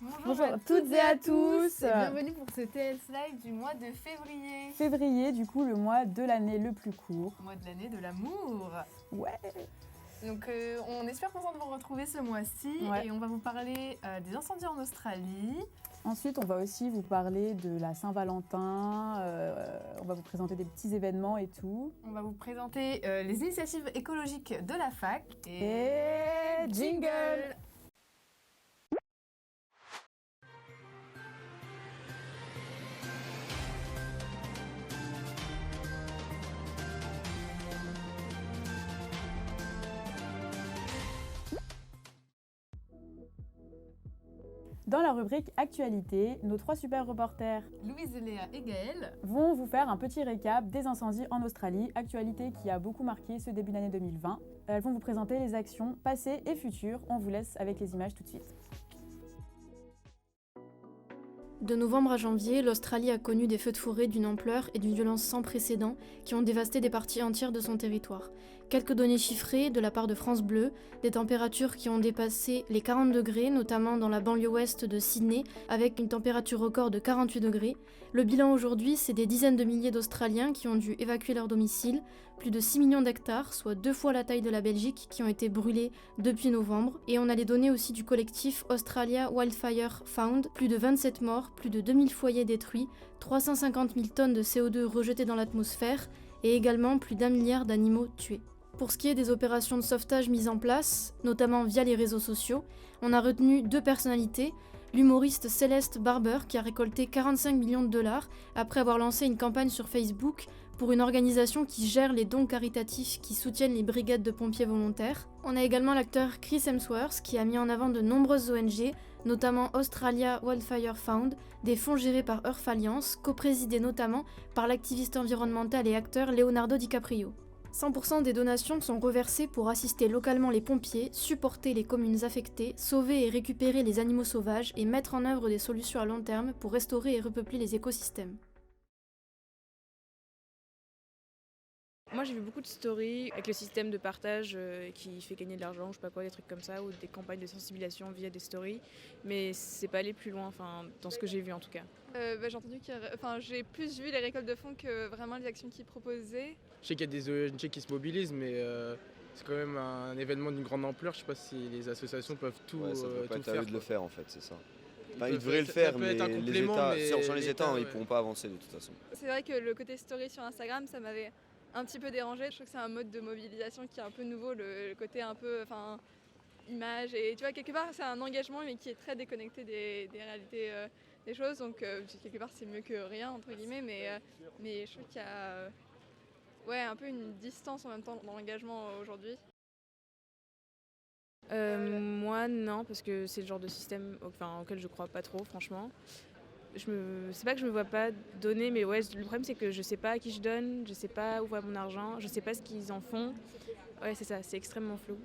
Bonjour à toutes et à tous. Et bienvenue pour ce TS Live du mois de février. Février, du coup, le mois de l'année le plus court. Le mois de l'année de l'amour. Ouais. Donc on espère content de vous retrouver ce mois-ci et on va vous parler des incendies en Australie. Ensuite, on va aussi vous parler de la Saint-Valentin, on va vous présenter des petits événements et tout. On va vous présenter les initiatives écologiques de la fac. Et jingle. Dans la rubrique Actualité, nos trois super reporters, Louise, Léa et Gaëlle, vont vous faire un petit récap des incendies en Australie, actualité qui a beaucoup marqué ce début d'année 2020. Elles vont vous présenter les actions passées et futures. On vous laisse avec les images tout de suite. De novembre à janvier, l'Australie a connu des feux de forêt d'une ampleur et d'une violence sans précédent qui ont dévasté des parties entières de son territoire. Quelques données chiffrées de la part de France Bleu, des températures qui ont dépassé les 40 degrés, notamment dans la banlieue ouest de Sydney, avec une température record de 48 degrés. Le bilan aujourd'hui, c'est des dizaines de milliers d'Australiens qui ont dû évacuer leur domicile, plus de 6 millions d'hectares, soit 2 fois la taille de la Belgique, qui ont été brûlés depuis novembre. Et on a les données aussi du collectif Australia Wildfire Fund, plus de 27 morts, plus de 2000 foyers détruits, 350 000 tonnes de CO2 rejetées dans l'atmosphère, et également plus d'1 milliard d'animaux tués. Pour ce qui est des opérations de sauvetage mises en place, notamment via les réseaux sociaux, on a retenu 2 personnalités. L'humoriste Céleste Barber qui a récolté 45 millions de dollars après avoir lancé une campagne sur Facebook pour une organisation qui gère les dons caritatifs qui soutiennent les brigades de pompiers volontaires. On a également l'acteur Chris Hemsworth qui a mis en avant de nombreuses ONG, notamment Australia Wildfire Fund, des fonds gérés par Earth Alliance, coprésidés notamment par l'activiste environnemental et acteur Leonardo DiCaprio. 100% des donations sont reversées pour assister localement les pompiers, supporter les communes affectées, sauver et récupérer les animaux sauvages et mettre en œuvre des solutions à long terme pour restaurer et repeupler les écosystèmes. Moi j'ai vu beaucoup de stories avec le système de partage qui fait gagner de l'argent, je sais pas quoi, des trucs comme ça, ou des campagnes de sensibilisation via des stories, mais c'est pas allé plus loin, enfin dans ce que j'ai vu en tout cas. J'ai entendu j'ai plus vu les récoltes de fonds que vraiment les actions qu'ils proposaient. Je sais qu'il y a des ONG qui se mobilisent, mais c'est quand même un événement d'une grande ampleur. Je sais pas si les associations peuvent tout ça peut pas tout être à eux faire. de le faire en fait, c'est ça. Ils Ils devraient le ça faire, peut mais être un les complément, États, mais sans les États, ouais. ils pourront pas avancer de toute façon. C'est vrai que le côté story sur Instagram, ça m'avait un petit peu dérangé. Je trouve que c'est un mode de mobilisation qui est un peu nouveau, le côté un peu image. Et tu vois, quelque part, c'est un engagement, mais qui est très déconnecté des réalités des choses. Donc, quelque part, c'est mieux que rien, entre guillemets. Mais je trouve qu'il y a un peu une distance en même temps dans l'engagement aujourd'hui. Moi non, parce que c'est le genre de système auquel je crois pas trop franchement. C'est pas que je me vois pas donner, mais ouais, le problème c'est que je sais pas à qui je donne, je sais pas où va mon argent, je sais pas ce qu'ils en font. Ouais, c'est ça, c'est extrêmement flou.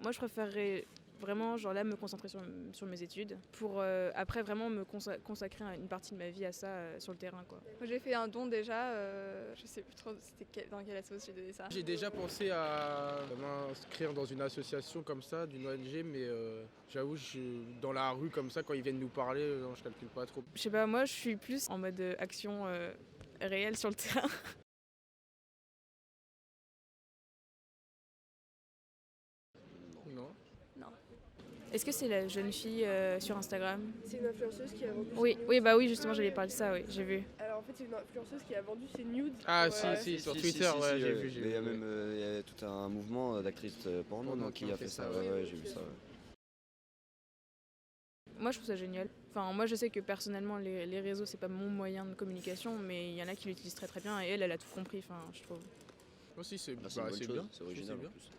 Moi je préférerais vraiment me concentrer sur mes études pour après vraiment me consacrer une partie de ma vie à ça sur le terrain quoi. Moi, j'ai fait un don déjà, je sais plus trop dans quelle association j'ai donné ça. J'ai déjà pensé à m'inscrire dans une association comme ça, d'une ONG, mais j'avoue, dans la rue comme ça, quand ils viennent nous parler, je calcule pas trop. Je sais pas, moi je suis plus en mode action réelle sur le terrain. Non. Est-ce que c'est la jeune fille sur Instagram ? C'est une influenceuse qui a vendu Oui, justement, j'allais parler de ça, oui, j'ai vu. Alors en fait, c'est une influenceuse qui a vendu ses nudes. Ah si, sur Twitter, ouais, j'ai vu. Il y a même il y a tout un mouvement d'actrices porno qui a fait ça, ouais, j'ai vu ça. Ouais. Moi, je trouve ça génial. Enfin, moi, je sais que personnellement, les réseaux, c'est pas mon moyen de communication, mais il y en a qui l'utilisent très très bien et elle a tout compris, je trouve. Moi aussi, c'est une bonne chose, bien. c'est original en plus.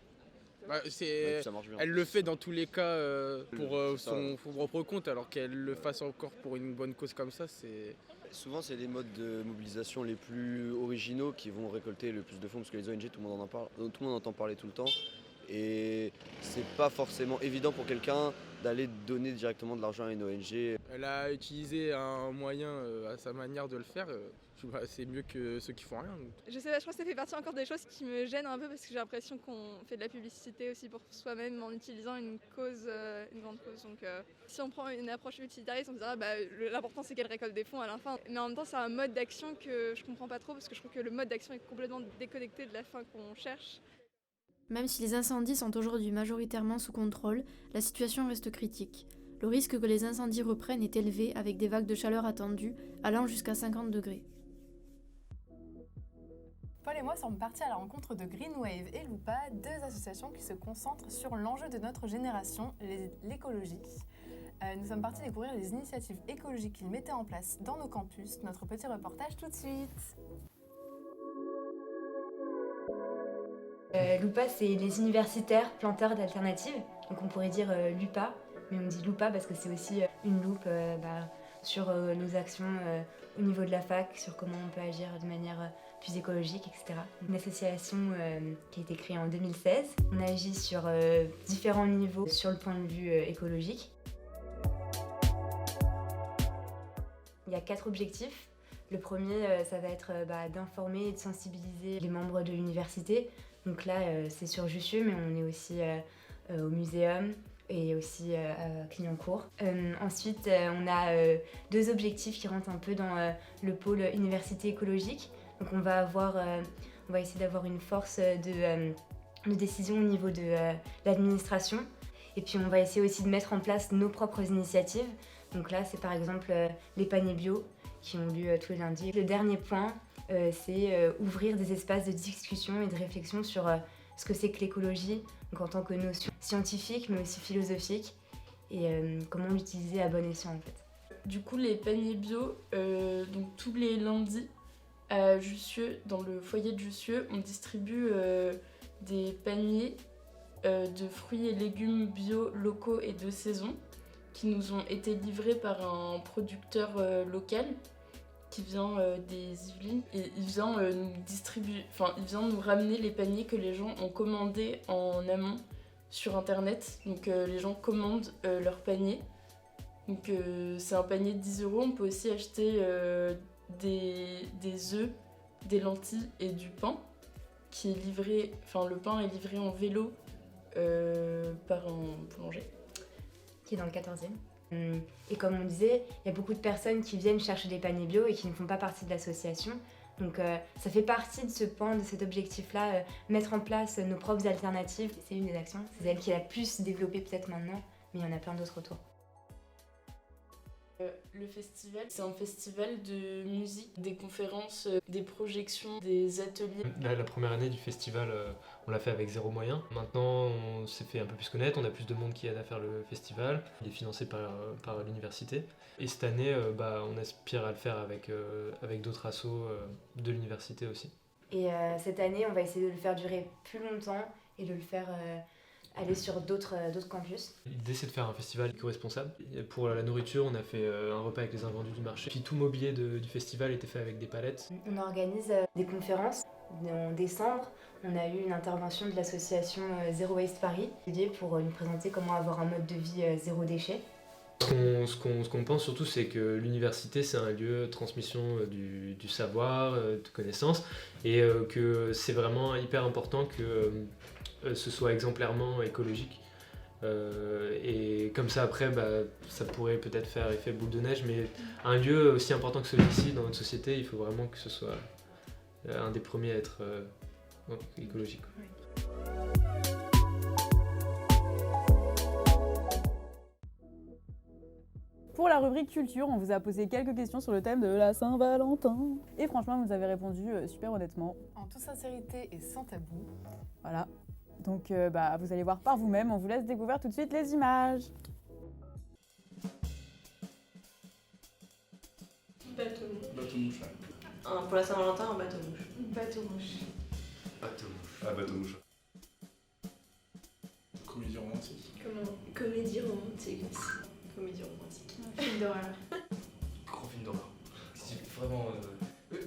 Ça marche bien. Elle le fait dans tous les cas pour son propre compte, alors qu'elle le fasse encore pour une bonne cause comme ça, c'est... Souvent, c'est les modes de mobilisation les plus originaux qui vont récolter le plus de fonds, parce que les ONG, tout le monde en parle, tout le monde entend parler tout le temps. Et c'est pas forcément évident pour quelqu'un d'aller donner directement de l'argent à une ONG. Elle a utilisé un moyen à sa manière de le faire. C'est mieux que ceux qui font rien. Je sais pas, je crois que ça fait partie encore des choses qui me gênent un peu parce que j'ai l'impression qu'on fait de la publicité aussi pour soi-même en utilisant une cause, une grande cause. Donc si on prend une approche utilitariste, on se dira l'important c'est qu'elle récolte des fonds à la fin. Mais en même temps c'est un mode d'action que je comprends pas trop parce que je trouve que le mode d'action est complètement déconnecté de la fin qu'on cherche. Même si les incendies sont aujourd'hui majoritairement sous contrôle, la situation reste critique. Le risque que les incendies reprennent est élevé avec des vagues de chaleur attendues allant jusqu'à 50 degrés. Paul et moi sommes partis à la rencontre de Greenwave et Lupa, deux associations qui se concentrent sur l'enjeu de notre génération, l'écologie. Nous sommes partis découvrir les initiatives écologiques qu'ils mettaient en place dans nos campus. Notre petit reportage tout de suite. Lupa, c'est les universitaires planteurs d'alternatives. Donc on pourrait dire Lupa, mais on dit Lupa parce que c'est aussi une loupe sur nos actions au niveau de la fac, sur comment on peut agir de manière plus écologique, etc. Une association qui a été créée en 2016. On agit sur différents niveaux sur le point de vue écologique. Il y a 4 objectifs. Le premier, ça va être d'informer et de sensibiliser les membres de l'université. Donc là, c'est sur Jussieu, mais on est aussi au muséum et aussi à Clignancourt. Ensuite, on a 2 objectifs qui rentrent un peu dans le pôle université écologique. Donc on va essayer d'avoir une force de décision au niveau de l'administration. Et puis on va essayer aussi de mettre en place nos propres initiatives. Donc là, c'est par exemple les paniers bio qui ont lieu tous les lundis. Le dernier point, c'est ouvrir des espaces de discussion et de réflexion sur ce que c'est que l'écologie, donc en tant que notion scientifique mais aussi philosophique, et comment l'utiliser à bon escient en fait. Du coup, les paniers bio, donc tous les lundis à Jussieu, dans le foyer de Jussieu, on distribue des paniers de fruits et légumes bio locaux et de saison qui nous ont été livrés par un producteur local qui vient des Yvelines, et il vient nous ramener les paniers que les gens ont commandés en amont sur internet. Donc les gens commandent leur panier. Donc c'est un panier de 10 €. On peut aussi acheter des œufs, des lentilles et du pain qui est livré, le pain est livré en vélo par un boulanger. Qui est dans le 14e. Et comme on disait, il y a beaucoup de personnes qui viennent chercher des paniers bio et qui ne font pas partie de l'association. Donc ça fait partie de ce pan, de cet objectif-là, mettre en place nos propres alternatives. C'est une des actions, c'est celle qui est la plus développée peut-être maintenant, mais il y en a plein d'autres autour. Le festival, c'est un festival de musique, des conférences, des projections, des ateliers. La première année du festival, on l'a fait avec 0 moyen. Maintenant, on s'est fait un peu plus connaître, on a plus de monde qui aide à faire le festival. Il est financé par l'université. Et cette année, on aspire à le faire avec d'autres assos de l'université aussi. Et cette année, on va essayer de le faire durer plus longtemps et de le faire aller sur d'autres campus. L'idée, c'est de faire un festival éco-responsable. Pour la nourriture, on a fait un repas avec les invendus du marché. Puis tout le mobilier du festival était fait avec des palettes. On organise des conférences. En décembre, on a eu une intervention de l'association Zero Waste Paris pour nous présenter comment avoir un mode de vie zéro déchet. Ce qu'on pense surtout, c'est que l'université, c'est un lieu de transmission du savoir, de connaissances, et que c'est vraiment hyper important que ce soit exemplairement écologique. Et comme ça, après, ça pourrait peut-être faire effet boule de neige, mais un lieu aussi important que celui-ci dans notre société, il faut vraiment que ce soit un des premiers à être écologique. Oui. Pour la rubrique culture, on vous a posé quelques questions sur le thème de la Saint-Valentin. Et franchement, vous avez répondu super honnêtement. En toute sincérité et sans tabou. Voilà. Donc vous allez voir par vous-même. On vous laisse découvrir tout de suite les images. Bateau-mouche. Pour la Saint-Valentin, un bateau-mouche. Bateau-mouche. Bateau-mouche. Ah, bateau-mouche. Comédie romantique. Comédie romantique aussi. Comédie romantique. Film d'horreur. Gros film d'horreur. C'est vraiment...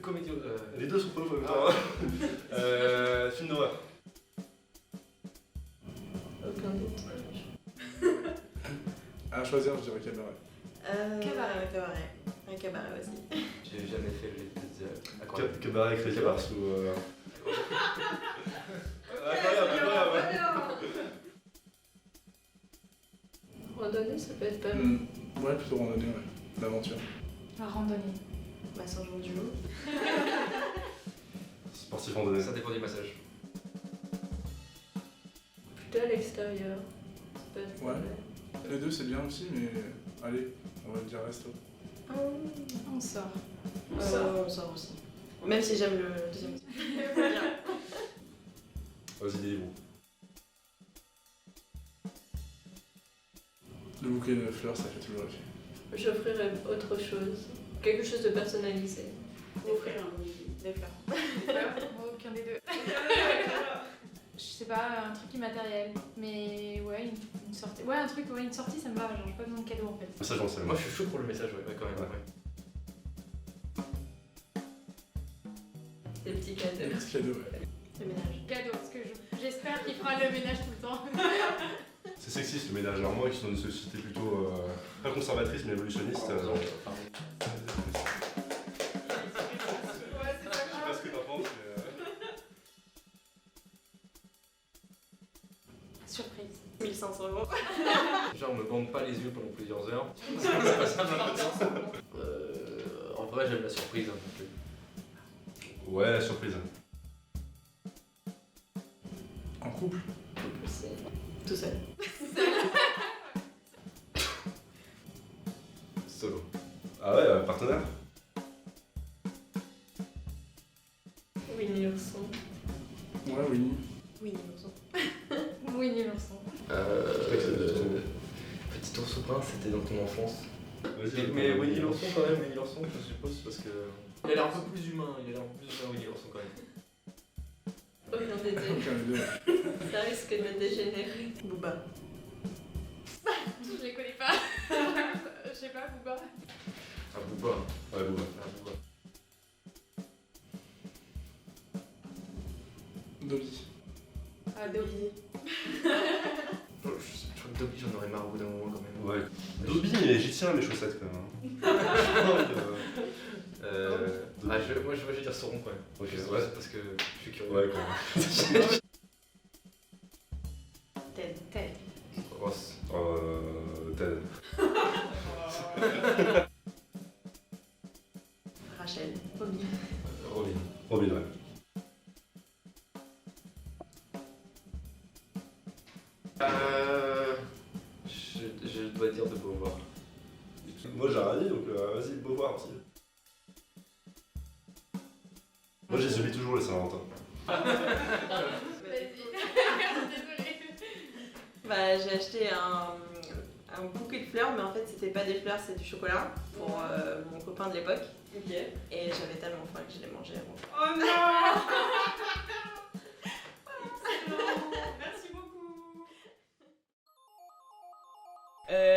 comédie... Les deux sont pas faux. Film d'horreur. Plein d'autres. À choisir, je dirais cabaret. Cabaret. Un cabaret aussi. J'ai jamais fait les Cabaret Crazy Horse ou. Randonnée, ça peut être pas mal. Ouais, plutôt randonnée, ouais. L'aventure. La randonnée. Massage en duo. Sportif randonnée. Ça dépend du massage. Plutôt à l'extérieur. Ça peut être Ouais. Les deux, c'est bien aussi, mais allez, on va dire resto. On sort. On sort aussi. Même si j'aime le deuxième. Vas-y, délivre. Le bouquet de fleurs, ça fait toujours effet. J'offrirais autre chose. Quelque chose de personnalisé. Offrir des fleurs. Aucun des deux. Je sais pas, un truc immatériel. Mais ouais, une sortie. Ouais, un truc, ouais, une sortie, ça me va. Genre, j'ai pas besoin de cadeau en fait. Ça, j'en sais. Moi, je suis chaud pour le message, ouais, quand même. Ouais. Ouais. Des petits cadeaux. Des petits cadeaux, ouais. Le ménage. Cadeau, parce que j'espère qu'il fera le ménage tout le temps. C'est sexiste le ménage. Alors moi, qui suis dans une société plutôt pas conservatrice mais évolutionniste. Je sais pas ce que t'en penses, mais. Surprise. 1500 €. Genre, on me bande pas les yeux pendant plusieurs heures. C'est pas ça ma maintenance. En vrai, j'aime la surprise un peu. Ouais, la surprise. En couple. Tout seul. Solo. Ah ouais, partenaire. Winnie l'ourson. Ouais, Winnie. Winnie l'ourson. Winnie l'ourson. Petit ourson brun, c'était dans ton enfance. Vas-y, Mais Winnie l'ourson quand même, Winnie l'ourson, je suppose, parce que. Il a l'air un peu plus humain, Winnie l'ourson quand même. Aucun des deux. Aucun des deux. Ça risque de dégénérer. Booba. Je les connais pas. Je sais pas, Booba. Ah, Booba. Ouais, Booba. Booba. Dobby. Ah, Dobby. Je crois que Dobby, j'en aurais marre au bout d'un moment quand même. Ouais. Dobby, mais j'y tiens à mes chaussettes quand même. Moi je vais dire Sauron quand même. Ok, ouais. Parce que je suis curieux. Ouais, quand même. Ted. Ross. Ted. Rachel. Robin. Robin, ouais. Je dois dire de Beauvoir. Moi j'ai rien dit, donc vas-y, Beauvoir aussi. Moi j'ai subi toujours les Saint-Valentin. Bah, j'ai acheté un bouquet de fleurs, mais en fait c'était pas des fleurs, c'est du chocolat pour mon copain de l'époque. Ok. Et j'avais tellement faim que je l'ai mangé avant. Oh non. Merci beaucoup.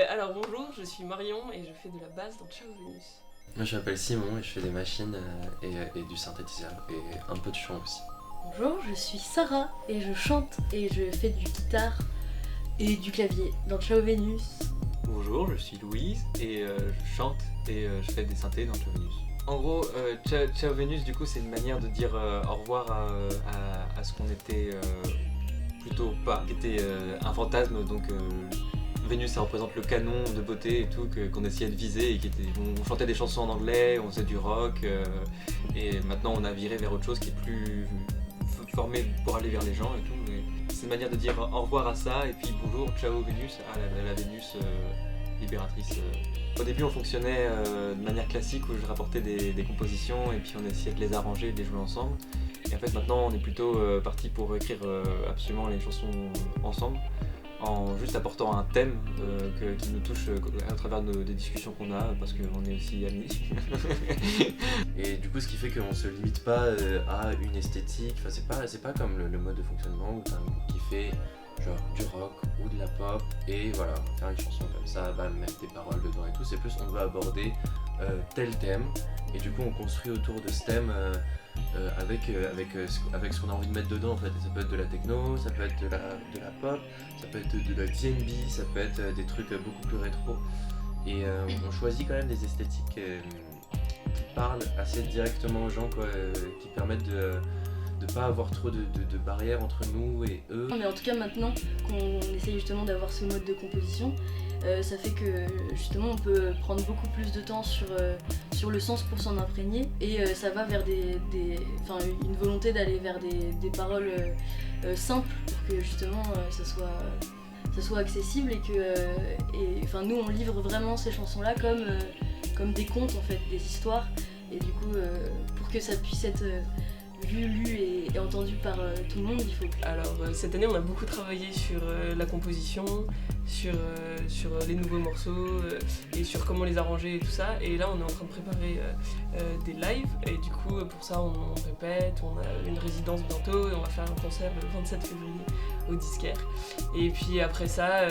Alors bonjour, je suis Marion et je fais de la basse dans Ciao Vénus. Moi je m'appelle Simon et je fais des machines et du synthétiseur et un peu de chant aussi. Bonjour, je suis Sarah et je chante et je fais du guitare et du clavier dans Ciao Vénus. Bonjour, je suis Louise et je chante et je fais des synthés dans Ciao Vénus. En gros, Ciao Vénus, du coup, c'est une manière de dire au revoir à ce qu'on était plutôt pas, qui était un fantasme. Donc Vénus, ça représente le canon de beauté et tout qu'on essayait de viser et on chantait des chansons en anglais, on faisait du rock et maintenant on a viré vers autre chose qui est plus formé pour aller vers les gens et tout. C'est une manière de dire au revoir à ça et puis bonjour, ciao Vénus à la Vénus libératrice. Au début on fonctionnait de manière classique où je rapportais des compositions et puis on essayait de les arranger, de les jouer ensemble. Et en fait maintenant on est plutôt parti pour écrire absolument les chansons ensemble, en juste apportant un thème qui nous touche à travers des discussions qu'on a, parce qu'on est aussi amis. Et du coup, ce qui fait qu'on se limite pas à une esthétique, enfin, c'est pas comme le mode de fonctionnement où t'as un groupe qui fait genre du rock ou de la pop et voilà, faire une chanson comme ça, bah, mettre des paroles dedans et tout. C'est plus on veut aborder tel thème, et du coup on construit autour de ce thème avec ce qu'on a envie de mettre dedans en fait. Et ça peut être de la techno, ça peut être de la pop, ça peut être de la D&B, ça peut être des trucs beaucoup plus rétro. Et on choisit quand même des esthétiques qui parlent assez directement aux gens, quoi, qui permettent de pas avoir trop de barrières entre nous et eux. Mais en tout cas maintenant qu'on essaye justement d'avoir ce mode de composition, ça fait que justement on peut prendre beaucoup plus de temps sur le sens pour s'en imprégner, et ça va vers une volonté d'aller vers des paroles simples pour que justement ça soit accessible, et que nous on livre vraiment ces chansons-là comme des contes en fait, des histoires, et du coup pour que ça puisse être lu et entendu par tout le monde, il faut que... Alors cette année on a beaucoup travaillé sur la composition, sur les nouveaux morceaux et sur comment les arranger et tout ça, et là on est en train de préparer des lives, et du coup pour ça on répète, on a une résidence bientôt et on va faire un concert le 27 février au Disquaire. Et puis après ça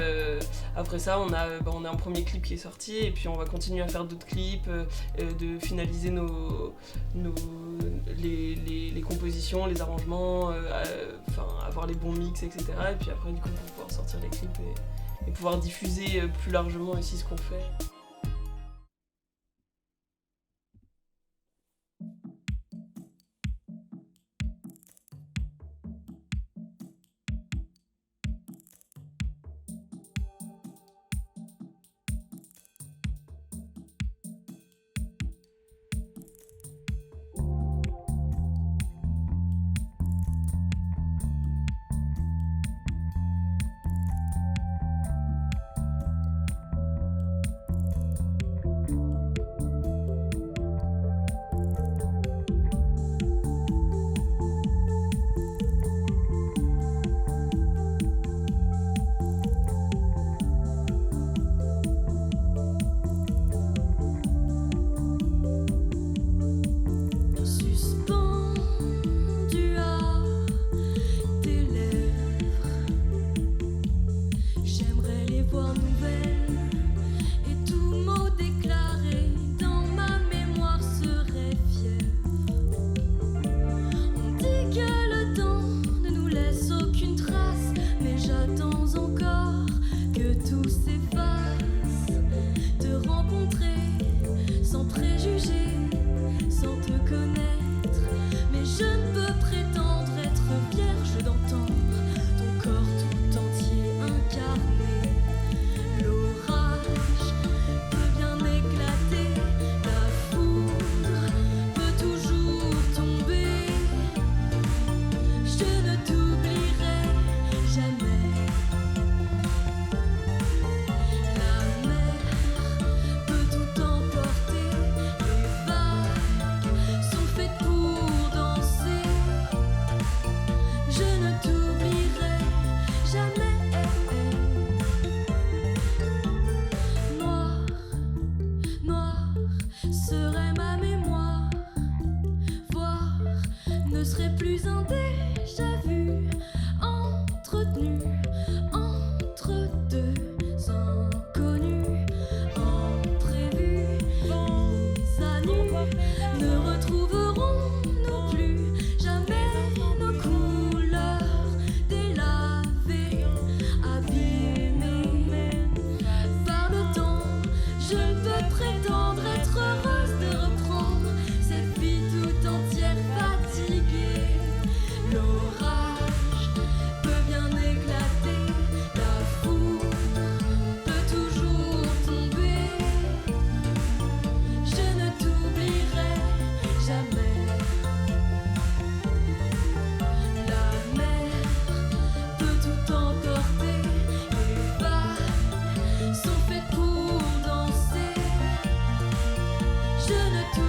on a un premier clip qui est sorti, et puis on va continuer à faire d'autres clips, de finaliser les compositions, les arrangements, avoir les bons mix, etc. Et puis après du coup pour pouvoir sortir les clips et pouvoir diffuser plus largement ici ce qu'on fait. Je ne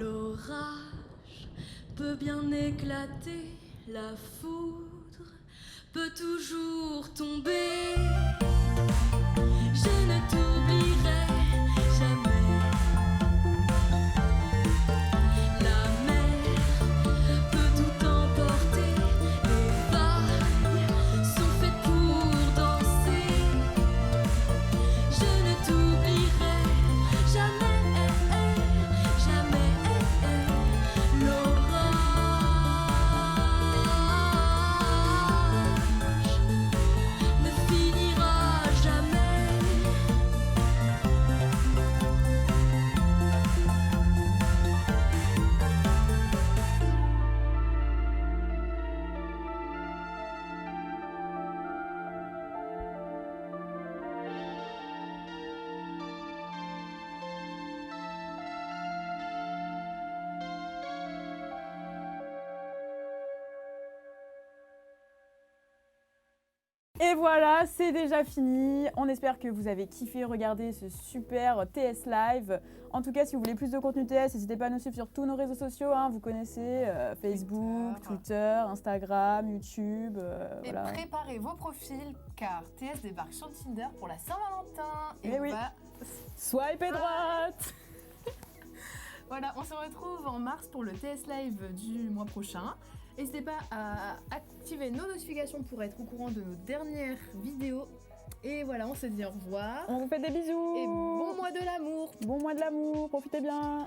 L'orage peut bien éclater, la foudre peut toujours tomber. Je ne t'oublierai jamais. La mer peut tout emporter, les vagues sont faites pour danser. Je ne t'oublierai jamais, jamais. L'orage ne finira jamais. Et voilà, c'est déjà fini. On espère que vous avez kiffé regarder ce super TS Live. En tout cas, si vous voulez plus de contenu TS, n'hésitez pas à nous suivre sur tous nos réseaux sociaux. Vous connaissez Facebook, Twitter, Instagram, YouTube. Et voilà. préparez vos profils car TS débarque sur Tinder pour la Saint-Valentin. Eh oui. Swipe et droite. Voilà, on se retrouve en mars pour le TS Live du mois prochain. N'hésitez pas à activer nos notifications pour être au courant de nos dernières vidéos. Et voilà, on se dit au revoir. On vous fait des bisous. Et bon mois de l'amour. Bon mois de l'amour, profitez bien.